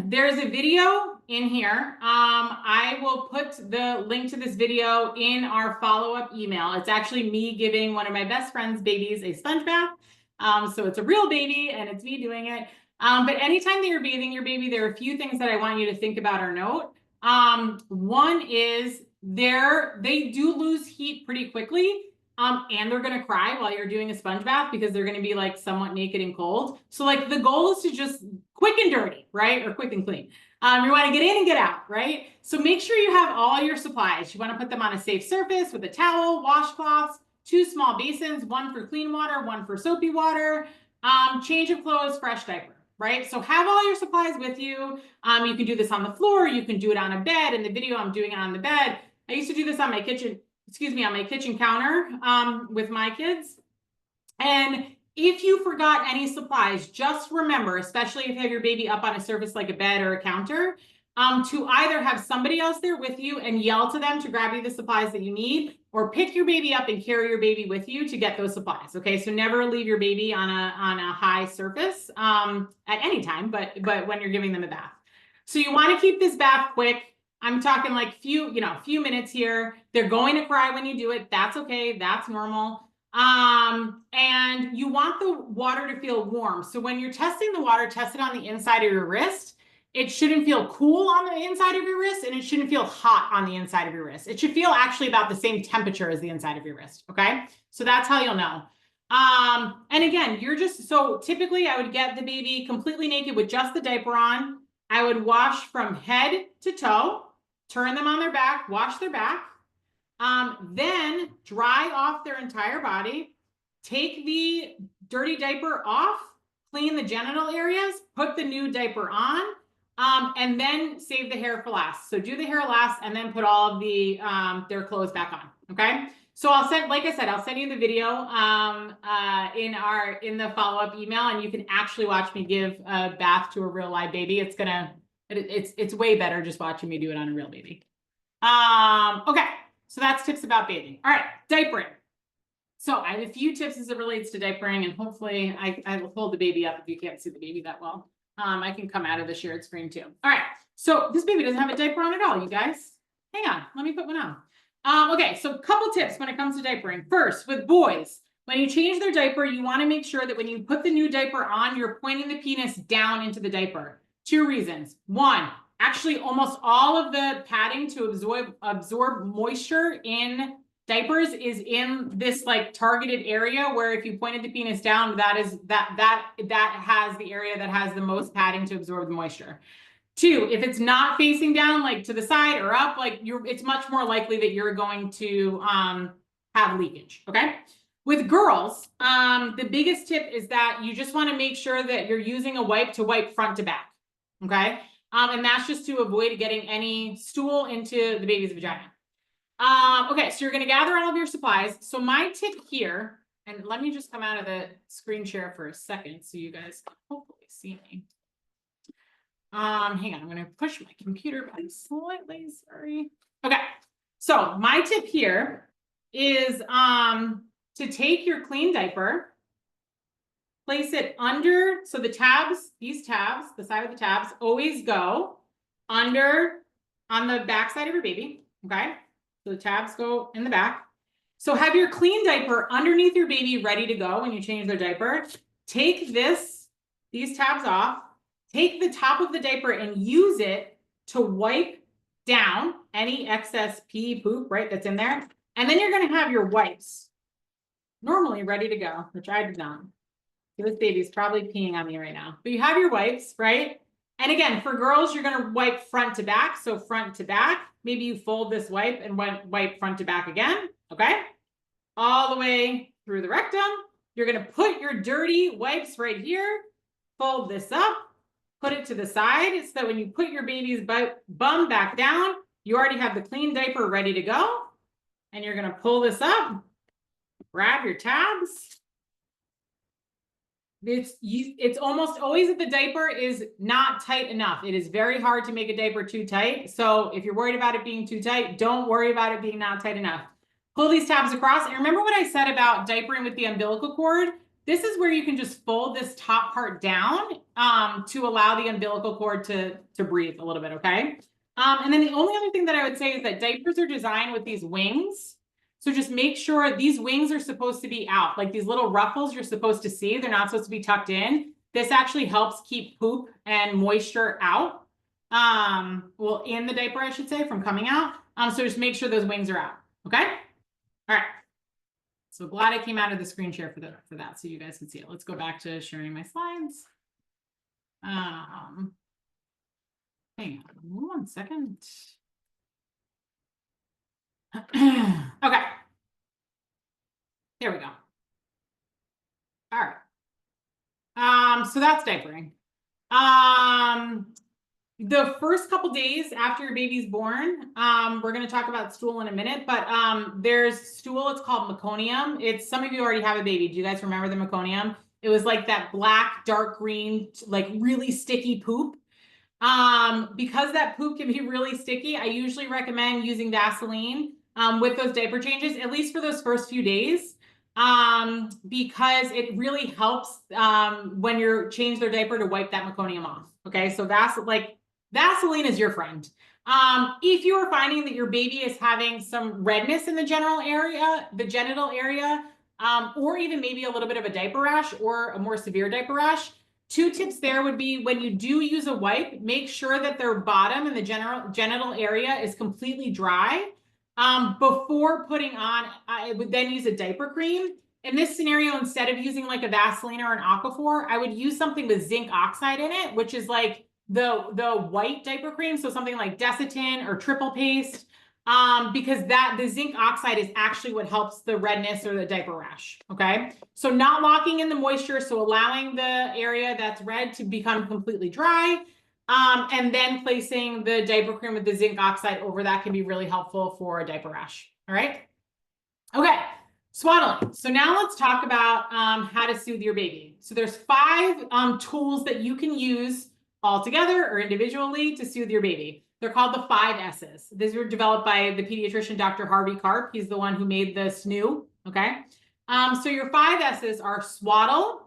there's a video in here. I will put the link to this video in our follow-up email. It's actually me giving one of my best friend's babies a sponge bath. So it's a real baby and it's me doing it. But anytime that you're bathing your baby, there are a few things that I want you to think about or note. One is they do lose heat pretty quickly. And they're gonna cry while you're doing a sponge bath because they're gonna be like somewhat naked and cold. So like the goal is to just quick and dirty, right? Or quick and clean. You wanna get in and get out, right? So make sure you have all your supplies. You wanna put them on a safe surface with a towel, washcloths, 2 small basins, 1 for clean water, 1 for soapy water, change of clothes, fresh diaper, right? So have all your supplies with you. You can do this on the floor, you can do it on a bed. In the video, I'm doing it on the bed. I used to do this on my kitchen counter with my kids. And if you forgot any supplies, just remember, especially if you have your baby up on a surface like a bed or a counter, to either have somebody else there with you and yell to them to grab you the supplies that you need, or pick your baby up and carry your baby with you to get those supplies. Okay, so never leave your baby on a high surface at any time, but when you're giving them a bath. So you want to keep this bath quick. I'm talking like few minutes here. They're going to cry when you do it. That's okay. That's normal. And you want the water to feel warm. So when you're testing the water, test it on the inside of your wrist. It shouldn't feel cool on the inside of your wrist, and it shouldn't feel hot on the inside of your wrist. It should feel actually about the same temperature as the inside of your wrist. Okay. So that's how you'll know. And again, so typically I would get the baby completely naked with just the diaper on. I would wash from head to toe, turn them on their back, wash their back, then dry off their entire body, take the dirty diaper off, clean the genital areas, put the new diaper on, and then save the hair for last. So do the hair last and then put all of their clothes back on, okay? So like I said, I'll send you the video in the follow-up email, and you can actually watch me give a bath to a real live baby. It's way better just watching me do it on a real baby. Okay, so that's tips about bathing. All right, diapering. So I have a few tips as it relates to diapering, and hopefully I will hold the baby up if you can't see the baby that well. I can come out of the shared screen too. All right, so this baby doesn't have a diaper on at all, you guys. Hang on, let me put one on. Okay, so a couple tips when it comes to diapering. First, with boys, when you change their diaper, you want to make sure that when you put the new diaper on, you're pointing the penis down into the diaper. 2 reasons. One, actually almost all of the padding to absorb moisture in diapers is in this like targeted area where if you pointed the penis down, that has the area that has the most padding to absorb the moisture. 2, if it's not facing down, like to the side or up, like it's much more likely that you're going to have leakage. Okay. With girls, the biggest tip is that you just want to make sure that you're using a wipe to wipe front to back. Okay. And that's just to avoid getting any stool into the baby's vagina. Okay, so you're going to gather all of your supplies. So my tip here, and let me just come out of the screen share for a second so you guys can hopefully see me. Hang on, I'm going to push my computer back slightly. Sorry. Okay, so my tip here is to take your clean diaper, place it under, so the tabs, these tabs, the side of the tabs always go under on the back side of your baby. Okay, so the tabs go in the back. So have your clean diaper underneath your baby ready to go when you change their diaper. Take these tabs off. Take the top of the diaper and use it to wipe down any excess pee, poop, right, that's in there. And then you're going to have your wipes normally ready to go, which I did not. This baby's probably peeing on me right now. But you have your wipes, right? And again, for girls, you're going to wipe front to back. So front to back. Maybe you fold this wipe and wipe front to back again. Okay? All the way through the rectum. You're going to put your dirty wipes right here. Fold this up. Put it to the side so that when you put your baby's bum back down, you already have the clean diaper ready to go. And you're going to pull this up, grab your tabs. It's almost always that the diaper is not tight enough. It is very hard to make a diaper too tight. So if you're worried about it being too tight, don't worry about it being not tight enough. Pull these tabs across. And remember what I said about diapering with the umbilical cord? This is where you can just fold this top part down to allow the umbilical cord to breathe a little bit, okay? And then the only other thing that I would say is that diapers are designed with these wings. So just make sure these wings are supposed to be out. Like these little ruffles you're supposed to see. They're not supposed to be tucked in. This actually helps keep poop and moisture out. Well, in the diaper, I should say, from coming out. So just make sure those wings are out, okay? All right. So glad I came out of the screen share for that so you guys can see it. Let's go back to sharing my slides. Hang on 1 second. Okay. There we go. All right. So that's diapering. The first couple days after your baby's born, we're going to talk about stool in a minute, but there's stool, it's called meconium. Some of you already have a baby. Do you guys remember the meconium? It was like that black, dark green, like really sticky poop. Because that poop can be really sticky, I usually recommend using Vaseline with those diaper changes, at least for those first few days, because it really helps when you're change their diaper to wipe that meconium off. Okay, so Vaseline is your friend. If you are finding that your baby is having some redness in the genital area, or even maybe a little bit of a diaper rash or a more severe diaper rash, 2 tips there would be when you do use a wipe, make sure that their bottom and the genital area is completely dry. Before putting on, I would then use a diaper cream. In this scenario, instead of using like a Vaseline or an Aquaphor, I would use something with zinc oxide in it, which is like the white diaper cream. So something like Desitin or Triple Paste, because the zinc oxide is actually what helps the redness or the diaper rash. Okay. So not locking in the moisture. So allowing the area that's red to become completely dry. And then placing the diaper cream with the zinc oxide over that can be really helpful for a diaper rash. All right. Okay. Swaddling. So now let's talk about how to soothe your baby. So there's 5 tools that you can use all together or individually to soothe your baby. They're called the 5 S's. These were developed by the pediatrician, Dr. Harvey Karp. He's the one who made the SNU. Okay. So your 5 S's are swaddle,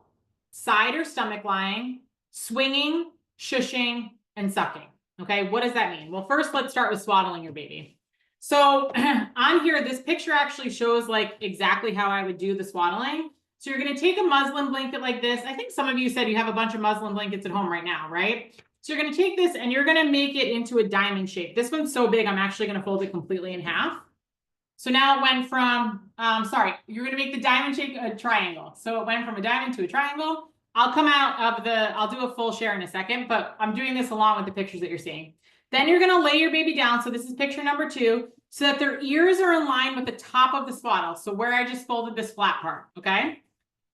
side or stomach lying, swinging, shushing, and sucking. Okay. What does that mean? Well, first, let's start with swaddling your baby. So on here, this picture actually shows like exactly how I would do the swaddling. So you're going to take a muslin blanket like this. I think some of you said you have a bunch of muslin blankets at home right now, right? So you're going to take this and you're going to make it into a diamond shape. This one's so big, I'm actually going to fold it completely in half. So now it went from, you're going to make the diamond shape a triangle. So it went from a diamond to a triangle. I'll come out of I'll do a full share in a second, but I'm doing this along with the pictures that you're seeing. Then you're going to lay your baby down. So this is picture number 2, so that their ears are in line with the top of the swaddle. So where I just folded this flat part, okay?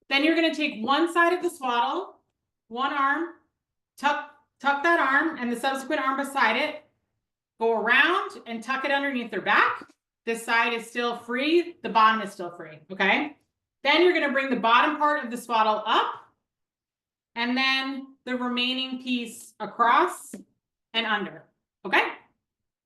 Then you're going to take one side of the swaddle, one arm, tuck that arm and the subsequent arm beside it, go around and tuck it underneath their back. This side is still free, the bottom is still free, okay? Then you're going to bring the bottom part of the swaddle up and then the remaining piece across and under, okay?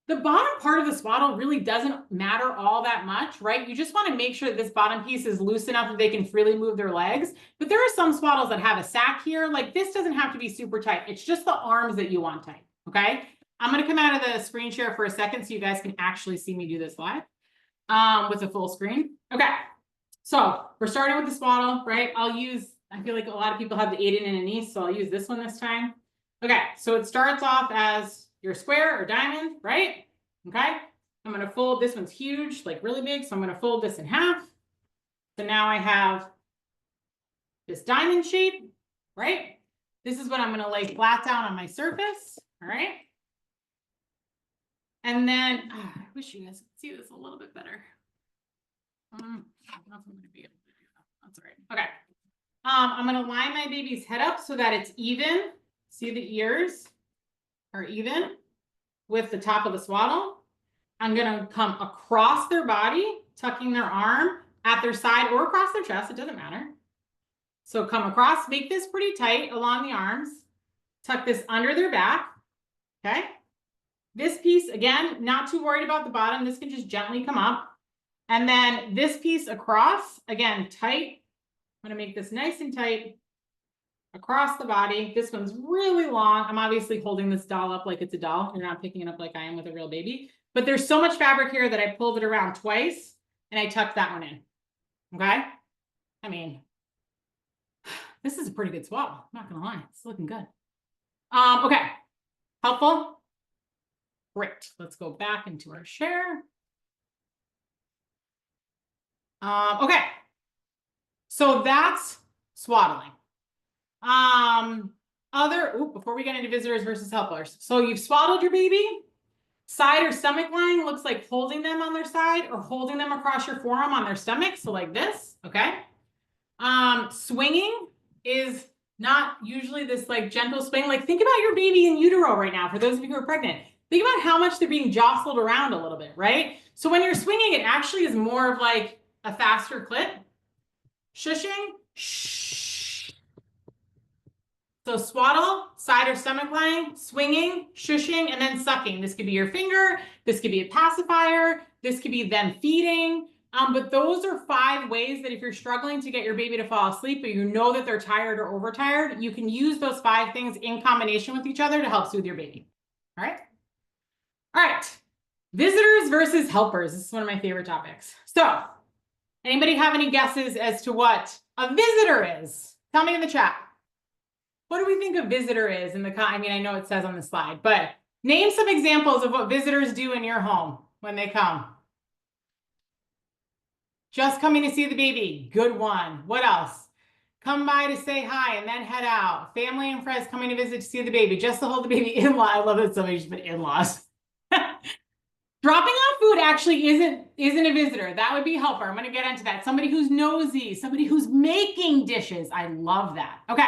The bottom part of the swaddle really doesn't matter all that much, right? You just want to make sure that this bottom piece is loose enough that they can freely move their legs. But there are some swaddles that have a sack here. Like this doesn't have to be super tight. It's just the arms that you want tight, okay? I'm going to come out of the screen share for a second so you guys can actually see me do this live with a full screen. Okay, so we're starting with the swaddle, right? I feel like a lot of people have the 8 and an East, so I'll use this one this time. Okay, so it starts off as your square or diamond, right? Okay, I'm going to fold, this one's huge, like really big, so I'm going to fold this in half. So now I have this diamond shape, right? This is what I'm going to lay flat down on my surface, all right? And then, I wish you guys could see this a little bit better. I don't know if I'm going to be able to do that. That's all right. Okay. I'm going to line my baby's head up so that it's even. See, the ears are even with the top of the swaddle. I'm going to come across their body, tucking their arm at their side or across their chest. It doesn't matter. So come across, make this pretty tight along the arms. Tuck this under their back. Okay. This piece, again, not too worried about the bottom. This can just gently come up. And then this piece across, again, tight. I'm going to make this nice and tight across the body. This one's really long. I'm obviously holding this doll up like it's a doll. You're not picking it up like I am with a real baby. But there's so much fabric here that I pulled it around twice and I tucked that one in. Okay? I mean, this is a pretty good swaddle. I'm not going to lie. It's looking good. Okay. Helpful? Great. Let's go back into our share. Okay. So that's swaddling. Before we get into visitors versus helpers. So you've swaddled your baby. Side or stomach line looks like holding them on their side or holding them across your forearm on their stomach. So like this, okay? Swinging is not usually this like gentle swing. Like think about your baby in utero right now. For those of you who are pregnant, think about how much they're being jostled around a little bit, right? So when you're swinging, it actually is more of like a faster clip. Shushing, shh. So swaddle, side or stomach line, swinging, shushing, and then sucking. This could be your finger. This could be a pacifier. This could be them feeding. But those are 5 ways that if you're struggling to get your baby to fall asleep, but you know that they're tired or overtired, you can use those 5 things in combination with each other to help soothe your baby. All right? All right. Visitors versus helpers. This is one of my favorite topics. So anybody have any guesses as to what a visitor is? Tell me in the chat. What do we think a visitor is in the, I mean, I know it says on the slide, but name some examples of what visitors do in your home when they come. Just coming to see the baby. Good one. What else? Come by to say hi and then head out. Family and friends coming to visit to see the baby. Just to hold the baby. In-law. I love that somebody just put in-laws. Dropping off food actually isn't a visitor. That would be a helper. I'm going to get into that. Somebody who's nosy. Somebody who's making dishes. I love that. Okay.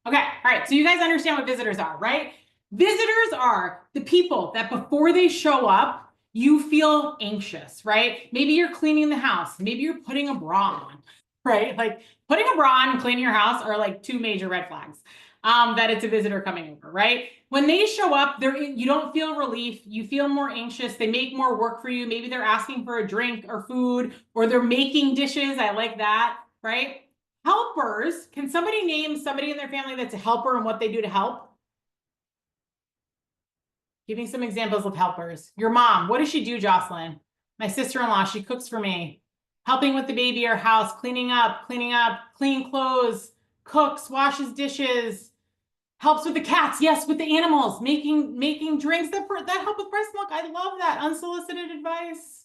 Okay. All right. So you guys understand what visitors are, right? Visitors are the people that before they show up, you feel anxious, right? Maybe you're cleaning the house. Maybe you're putting a bra on, right? Like putting a bra on and cleaning your house are like 2 major red flags that it's a visitor coming over, right? When they show up, you don't feel relief. You feel more anxious. They make more work for you. Maybe they're asking for a drink or food, or they're making dishes. I like that, right? Helpers, can somebody name somebody in their family that's a helper and what they do to help? Give me some examples of helpers. Your mom, what does she do, Jocelyn? My sister-in-law, she cooks for me, helping with the baby or house, cleaning up, clean clothes, cooks, washes dishes, helps with the cats. Yes, with the animals, making drinks that help with breast milk. I love that. Unsolicited advice.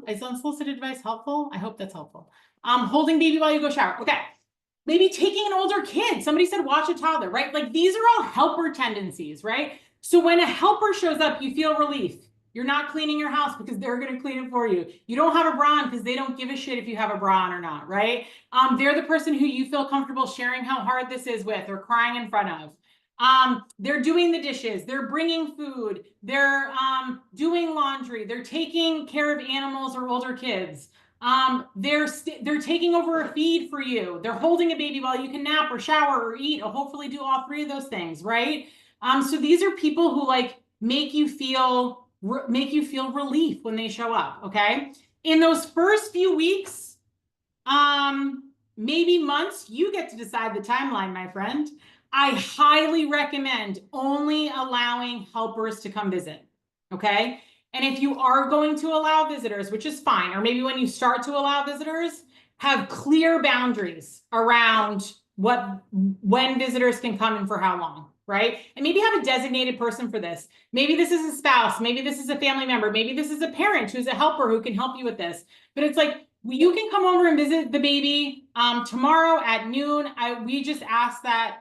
Is unsolicited advice helpful? I hope that's helpful. Holding baby while you go shower. Okay. Maybe taking an older kid. Somebody said watch a toddler, right? Like these are all helper tendencies, right? So when a helper shows up, you feel relief. You're not cleaning your house because they're going to clean it for you. You don't have a bra on because they don't give a shit if you have a bra on or not, right? They're the person who you feel comfortable sharing how hard this is with or crying in front of. They're doing the dishes, they're bringing food, they're doing laundry, they're taking care of animals or older kids. They're taking over a feed for you. They're holding a baby while you can nap or shower or eat or hopefully do all three of those things, right? So these are people who like make you feel relief when they show up, okay? In those first few weeks, maybe months, you get to decide the timeline, my friend. I highly recommend only allowing helpers to come visit, okay? And if you are going to allow visitors, which is fine, or maybe when you start to allow visitors, have clear boundaries around when visitors can come and for how long, right? And maybe have a designated person for this. Maybe this is a spouse, maybe this is a family member, maybe this is a parent who's a helper who can help you with this. But it's like, you can come over and visit the baby tomorrow at noon. We just ask that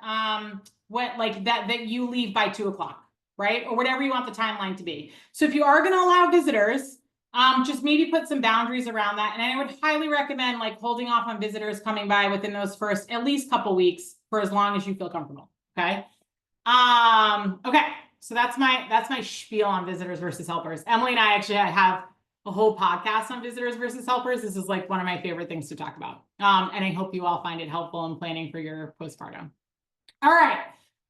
that you leave by 2 o'clock, right? Or whatever you want the timeline to be. So if you are going to allow visitors, just maybe put some boundaries around that. And I would highly recommend like holding off on visitors coming by within those first at least couple weeks for as long as you feel comfortable. Okay. Okay. So that's my spiel on visitors versus helpers. Emily and I have a whole podcast on visitors versus helpers. This is like one of my favorite things to talk about. And I hope you all find it helpful in planning for your postpartum. All right.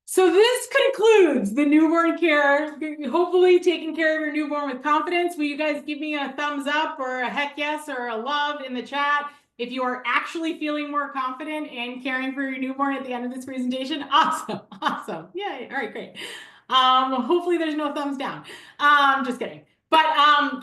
So this concludes the newborn care, hopefully taking care of your newborn with confidence. Will you guys give me a thumbs up or a heck yes or a love in the chat if you are actually feeling more confident in caring for your newborn at the end of this presentation? Awesome. Awesome. Yay. All right, great. Hopefully there's no thumbs down. Just kidding. But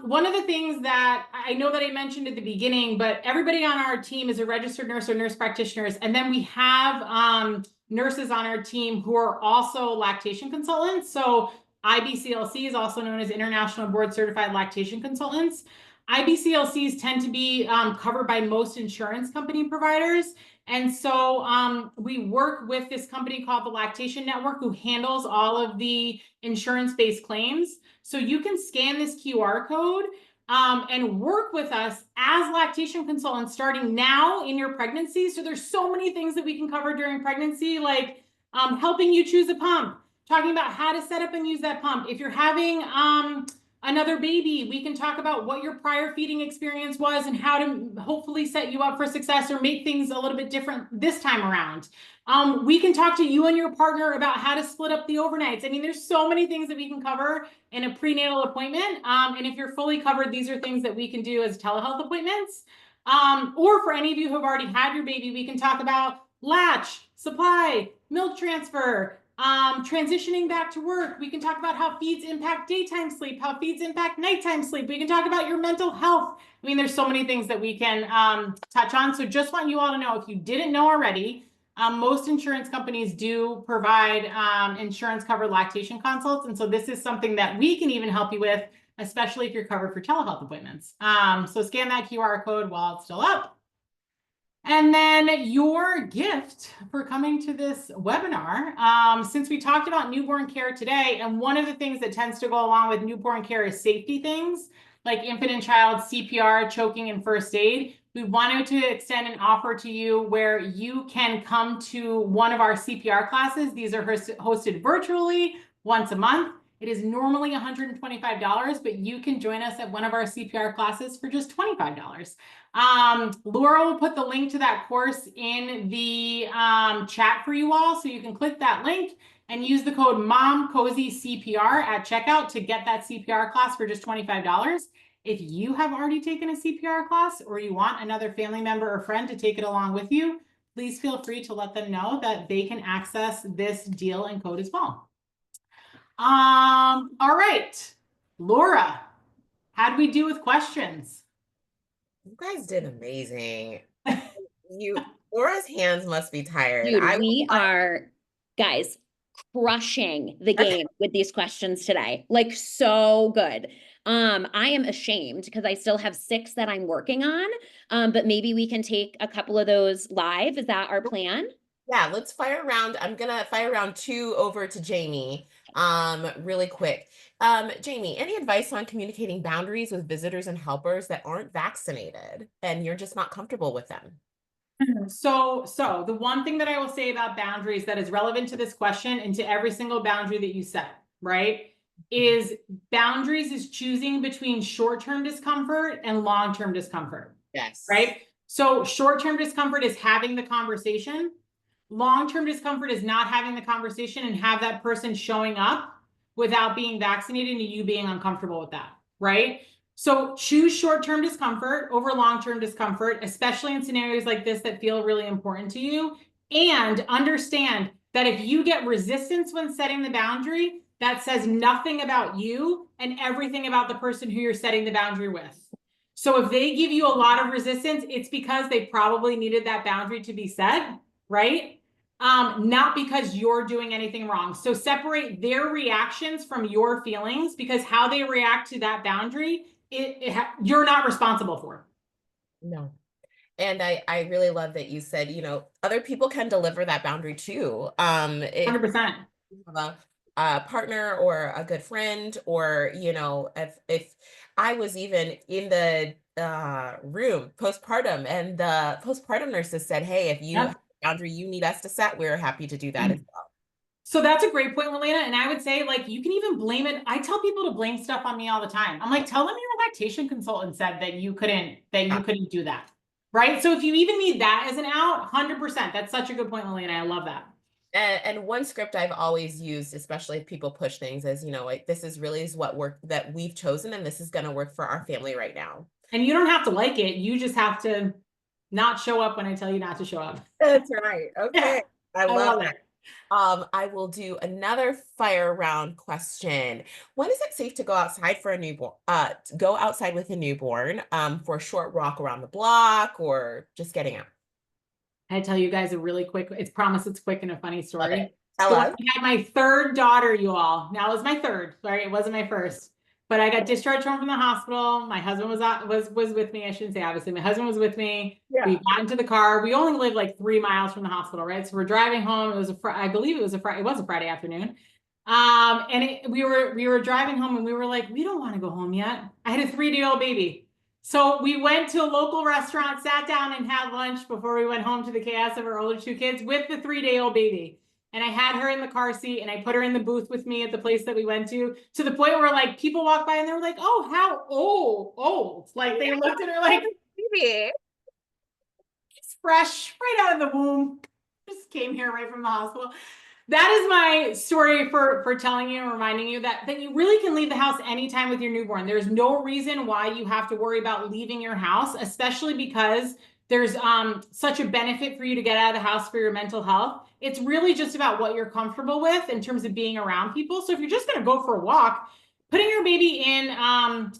one of the things that I know that I mentioned at the beginning, but everybody on our team is a registered nurse or nurse practitioners. And then we have nurses on our team who are also lactation consultants. So IBCLC is also known as International Board Certified Lactation Consultants. IBCLCs tend to be covered by most insurance company providers. And so we work with this company called the Lactation Network who handles all of the insurance-based claims. So you can scan this QR code and work with us as lactation consultants starting now in your pregnancy. So there's so many things that we can cover during pregnancy, like helping you choose a pump, talking about how to set up and use that pump. If you're having another baby, we can talk about what your prior feeding experience was and how to hopefully set you up for success or make things a little bit different this time around. We can talk to you and your partner about how to split up the overnights. I mean, there's so many things that we can cover in a prenatal appointment. And if you're fully covered, these are things that we can do as telehealth appointments. Or for any of you who have already had your baby, we can talk about latch, supply, milk transfer, transitioning back to work. We can talk about how feeds impact daytime sleep, how feeds impact nighttime sleep. We can talk about your mental health. I mean, there's so many things that we can touch on. So just want you all to know, if you didn't know already, most insurance companies do provide insurance covered lactation consults. And so this is something that we can even help you with, especially if you're covered for telehealth appointments. So scan that QR code while it's still up. And then your gift for coming to this webinar, since we talked about newborn care today, and one of the things that tends to go along with newborn care is safety things like infant and child CPR, choking, and first aid. We wanted to extend an offer to you where you can come to one of our CPR classes. These are hosted virtually once a month. It is normally $125, but you can join us at one of our CPR classes for just $25. Laura will put the link to that course in the chat for you all. So you can click that link and use the code MOMCOZYCPR at checkout to get that CPR class for just $25. If you have already taken a CPR class or you want another family member or friend to take it along with you, please feel free to let them know that they can access this deal and code as well. All right, Laura, How'd we do with questions? You guys did amazing. Laura's hands must be tired. Dude, we are, guys, crushing the game with these questions today. Like so good. I am ashamed because I still have 6 that I'm working on. But maybe we can take a couple of those live. Is that our plan? Yeah, let's fire around. I'm gonna fire around 2 over to Jamie, really quick. Jamie, any advice on communicating boundaries with visitors and helpers that aren't vaccinated and you're just not comfortable with them? So the one thing that I will say about boundaries that is relevant to this question and to every single boundary that you set, right? Is boundaries is choosing between short-term discomfort and long-term discomfort. Yes. Right? So short-term discomfort is having the conversation. Long-term discomfort is not having the conversation and have that person showing up without being vaccinated and you being uncomfortable with that, right? So choose short-term discomfort over long-term discomfort, especially in scenarios like this that feel really important to you. And understand that if you get resistance when setting the boundary, that says nothing about you and everything about the person who you're setting the boundary with. So if they give you a lot of resistance, it's because they probably needed that boundary to be set, right? Not because you're doing anything wrong. So separate their reactions from your feelings, because how they react to that boundary, you're not responsible for. No. And I really love that you said, other people can deliver that boundary too. If 100%. you have a partner or a good friend, or, if I was even in the room postpartum and the postpartum nurses said, hey, if you have Yep. a boundary you need us to set, we're happy to do that as well. So that's a great point, Melena. And I would say, like, you can even blame it. I tell people to blame stuff on me all the time. I'm like, tell them your lactation consultant said that you couldn't do that. Right. So if you even need that as an out, 100%. That's such a good point, Melena. I love that. And one script I've always used, especially if people push things, is, like, this is really what work that we've chosen, and this is going to work for our family right now. And you don't have to like it. You just have to not show up when I tell you not to show up. That's right. Okay. Yeah, I love that. it. I will do another fire round question. When is it safe to go outside for a newborn? Go outside with a newborn, for a short walk around the block or just getting out? I tell you guys a really quick, it's quick and a funny Love story. it. Tell So us. I had my 3rd daughter, you all. Now it was my 3rd, sorry, it wasn't my 1st. But I got discharged home from the hospital. My husband was with me. I shouldn't say obviously. My husband was with me. Yeah. We got into the car. We only lived like 3 miles from the hospital, right? So we're driving home. It was I believe it was a Friday afternoon. And we were driving home and we were like, we don't want to go home yet. I had a 3-day-old baby. So we went to a local restaurant, sat down and had lunch before we went home to the chaos of our older 2 kids with the 3-day-old baby. And I had her in the car seat and I put her in the booth with me at the place that we went to the point where, like, people walked by and they were like, oh, how old. Like, they looked at her like, Baby. it's fresh, right out of the womb. Just came here right from the hospital. That is my story for telling you and reminding you that you really can leave the house anytime with your newborn. There's no reason why you have to worry about leaving your house, especially because there's such a benefit for you to get out of the house for your mental health. It's really just about what you're comfortable with in terms of being around people. So if you're just going to go for a walk, putting your baby in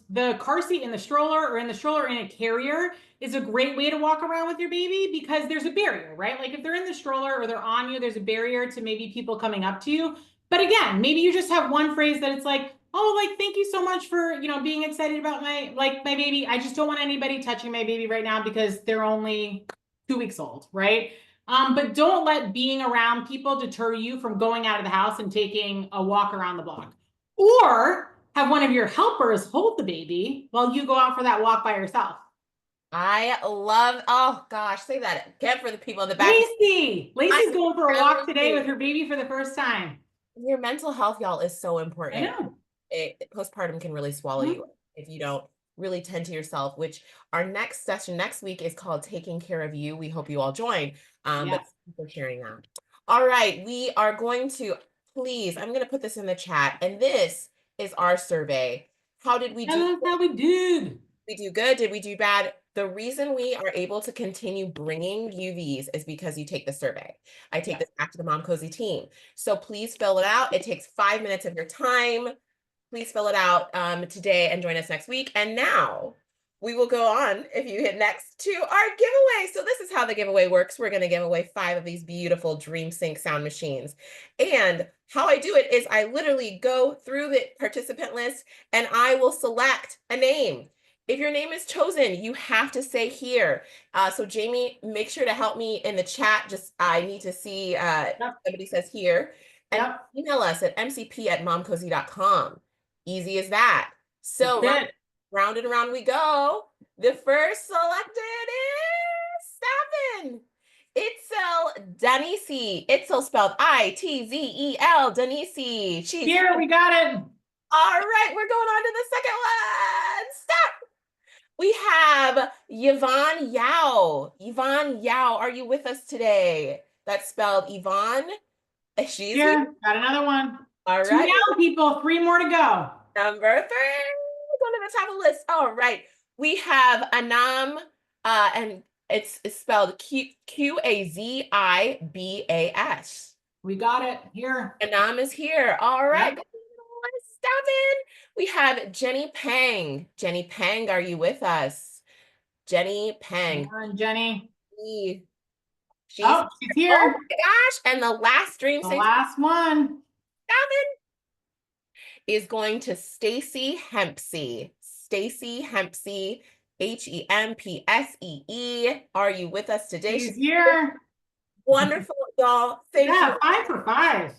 the car seat in the stroller, or in the stroller in a carrier, is a great way to walk around with your baby, because there's a barrier, right? Like, if they're in the stroller or they're on you, there's a barrier to maybe people coming up to you. But again, maybe you just have one phrase that it's like, oh, like, thank you so much for, being excited about my baby. I just don't want anybody touching my baby right now because they're only 2 weeks old, right? But don't let being around people deter you from going out of the house and taking a walk around the block. Or have one of your helpers hold the baby while you go out for that walk by yourself. Oh gosh, say that again for the people in the back. Lacey's going for a walk today with her baby for the first time. Your mental health, y'all, is so important. I know. Postpartum can really swallow you if you don't really tend to yourself, which our next session next week is called Taking Care of You. We hope you all join. But thank you for sharing that. All right, we are going to, please, I'm going to put this in the chat, and this is our survey. How did we do? I love how we did. We do good? Did we do bad? The reason we are able to continue bringing UVs is because you take the survey. I take this back to the Mom Cozy team. So please fill it out. It takes 5 minutes of your time. please fill it out today and join us next week. And now we will go on, if you hit next, to our giveaway. So this is how the giveaway works. We're going to give away 5 of these beautiful DreamSync sound machines. And how I do it is I literally go through the participant list and I will select a name. If your name is chosen, you have to say here. So Jamie, make sure to help me in the chat. Just I need to see somebody says here. And email us at mcp@momcozy.com. Easy as that. So round and around we go. The first selected is Staffin. Itzel Danisi. Itzel spelled Itzel Danisi. She's here. We got it. All right, we're going on to the second one. Stop. We have Yvonne Yao. Yvonne Yao, are you with us today? That's spelled Yvonne. She's here. Got another one. All right. 2 down, people. 3 more to go. Number 3. Go to the top of the list. All right. We have Anam, and it's spelled Qazibas. We got it. Here. Anam is here. All right. Yep. Stop in. We have Jenny Pang. Jenny Pang, are you with us? Jenny Pang. Come on, Jenny. She's here. Oh my gosh. And the last the last one. Is going to Stacy Hempsey. Stacy Hempsey, Hempsee. Are you with us today? She's here. Wonderful, y'all. Thank you. 5 for 5.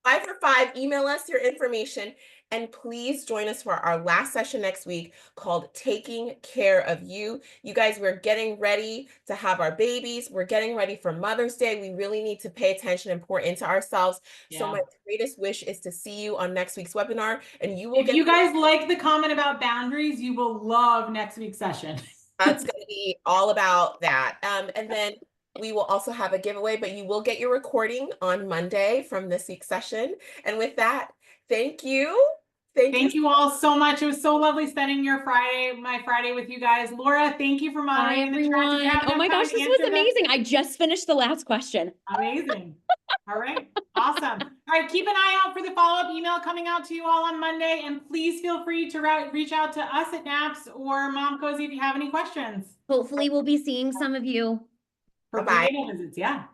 5 for 5. Email us your information. And please join us for our last session next week called Taking Care of You. You guys, we're getting ready to have our babies. We're getting ready for Mother's Day. We really need to pay attention and pour into ourselves. Yeah. So my greatest wish is to see you on next week's webinar. And you will If you guys like the comment about boundaries, you will love next week's session. That's going to be all about that. And then we will also have a giveaway, but you will get your recording on Monday from this week's session. And with that, thank you. Thank you all so much. It was so lovely spending my Friday with you guys. Laura, thank you for moderating the chat. Oh my gosh, this was amazing. I just finished the last question. Amazing. All right. Awesome. All right. Keep an eye out for the follow-up email coming out to you all on Monday. And please feel free to reach out to us at NAPS or Mom Cozy if you have any questions. Hopefully we'll be seeing some of you. For prenatal visits. Yeah.